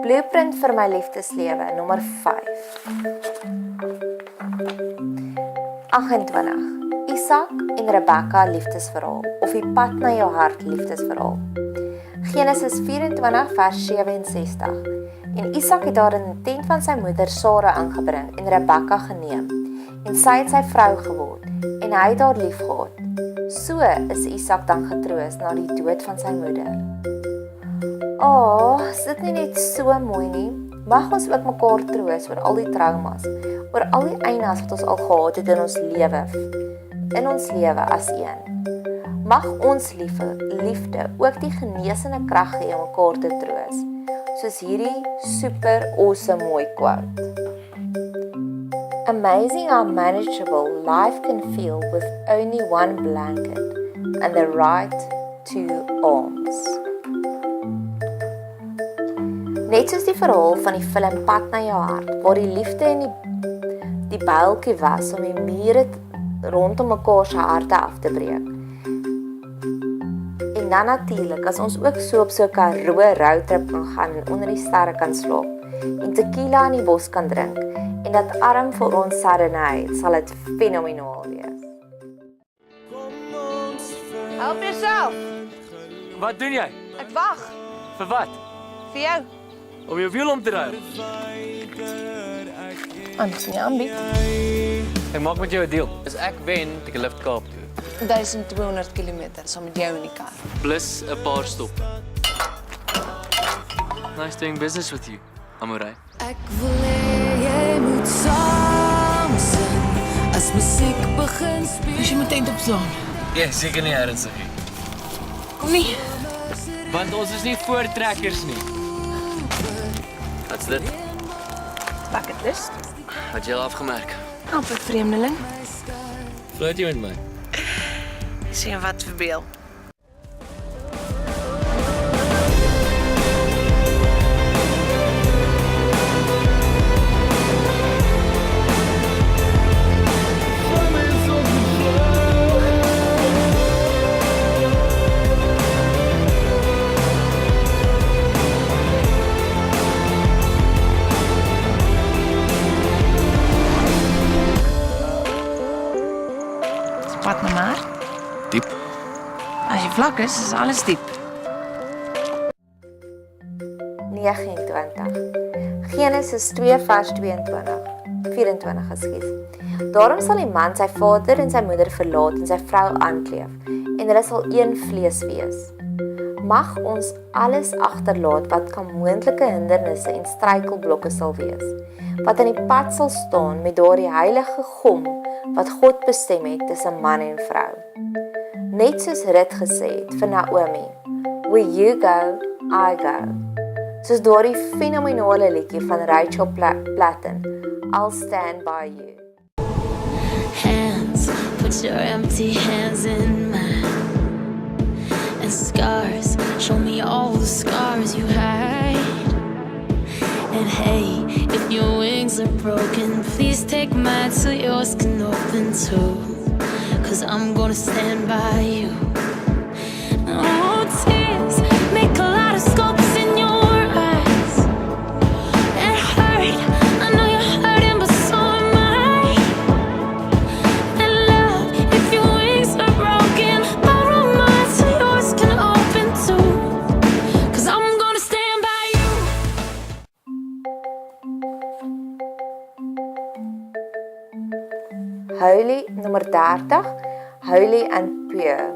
Blueprint vir my liefdeslewe, nommer 5. 28. Isak en Rebekka liefdesverhaal, of die pad na jou hart liefdesverhaal. Genesis 24 vers 67. En Isak het daar in die tent van sy moeder Sara ingebring en Rebekka geneem, en sy het sy vrou geword, en hy het haar lief gehad. So is Isak dan getroos na die dood van sy moeder. Is dit nie net so mooi nie? Mag ons ook mekaar troos oor al die traumas, oor al die einas wat ons al gehad het in ons lewe as een. Mag ons liefde ook die genesende krag gee om mekaar te troos, soos hierdie super awesome mooi quote. Amazing how manageable life can feel with only one blanket and the right two arms. Net soos die verhaal van die film Pad na jou hart, waar die liefde en die builtjie was om die mure rondom mekaar se harte af te breek. En dan natuurlik, as ons ook so op so 'n Karoo roadtrip kan gaan en onder die sterre kan slaap, en tequila in die bos kan drink, en dat arm vir ons serenade, sal dit fenomenaal wees. Help jezelf. Wat doen jy? Ek wag Vir wat? vir jou. Om jou wiel om te ruil? Anders nie aanbied. Ek maak met jou 'n deal. As ek wen, het ek 'n lift Kaap toe. 1200 kilometer saam met jou in die kar. Plus 'n paar stop. Nice doing business with you, Amorei. Ek wil hê jy moet saam sing as musiek begin speel. Dus jy moet tent opslaan. Ja, seker nie ernstig nie. Kom nie. Want ons is nie voortrekkers nie. Wat's dit? Bucket list. Wat jy al afgemerk? Amper vreemdeling. Flirt jy met my? Sien wat verbeel. Pad na maar. Diep. As jy vlak is alles diep. 29. Genesis 2 vers 24 ekskuus. Daarom sal die man sy vader en sy moeder verlaat en sy vrou aankleef, en hulle sal een vlees wees. Mag ons alles agterlaat wat kan moontlike hindernisse en struikelblokke sal wees, wat in die pad sal staan met daardie heilige gom wat God bestem het tussen man en vrou. Net soos Rut gesê het vir Naomi, where you go, I go. Soos daardie fenomenale liedjie van Rachel Platten, I'll stand by you. Hands, put your empty hands in mine. And scars, show me all the scars you hide. And hey, if your wings are broken, please take mine so yours can open too. 'Cause I'm gonna stand by you. Oh, tears make a lot of scopes in your eyes. It hurt, I know you're hurting, but so am I. And love, if your wings are broken, borrow mine so yours can open too. 'Cause I'm gonna stand by you. Holy nommer 30, holy and pure.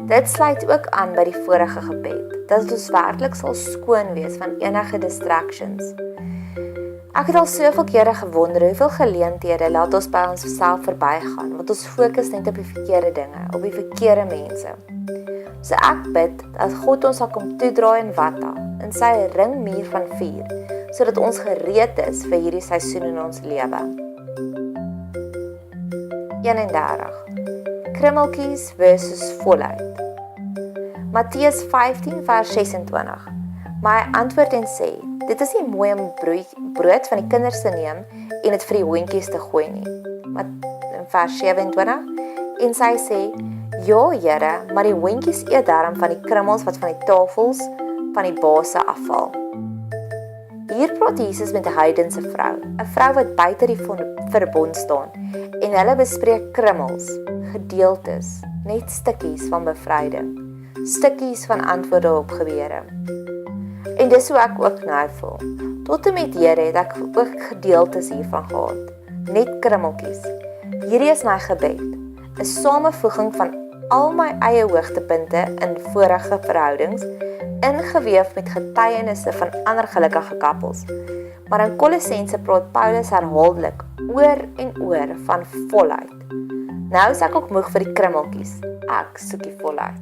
Dit sluit ook aan by die vorige gebed, dat ons werklik sal skoon wees van enige distractions. Ek het al soveel kere gewonder hoeveel geleenthede laat ons by onsself verbygaan, want ons fokus net op die verkeerde dinge, op die verkeerde mense. So ek bid dat God ons sal kom toedraai in Watta, in sy ringmuur van vuur, sodat ons gereed is vir hierdie seisoen in ons lewe. 31. Krummeltjies versus volheid. Matteus 15 vers 26. Maar hy antwoord en sê, dit is nie mooi om brood van die kinders te neem en dit vir die hondjies te gooi nie. In vers 27. En sy sê, ja Here, maar die hondjies eet darm van die krummels wat van die tafels van die baase afval. Hier praat Jesus met 'n heidense vrou, 'n vrou wat buite die verbond staan, en hulle bespreek krummels, gedeeltes, net stukkies van bevryding, stukkies van antwoorde op gebeure. En dis hoe ek ook nou voel. Tot en met Here het ek ook gedeeltes hiervan gehad, net krummeltjies. Hierdie is my gebed, 'n samevoeging van al my eie hoogtepunte in vorige verhoudings, ingeweef met getuienisse van ander gelukkige kappels. Maar in Kolossense praat Paulus herhaaldelik oor en oor van volheid. Nou is ek ook moeg vir die krummeltjies. Ek soek die volheid.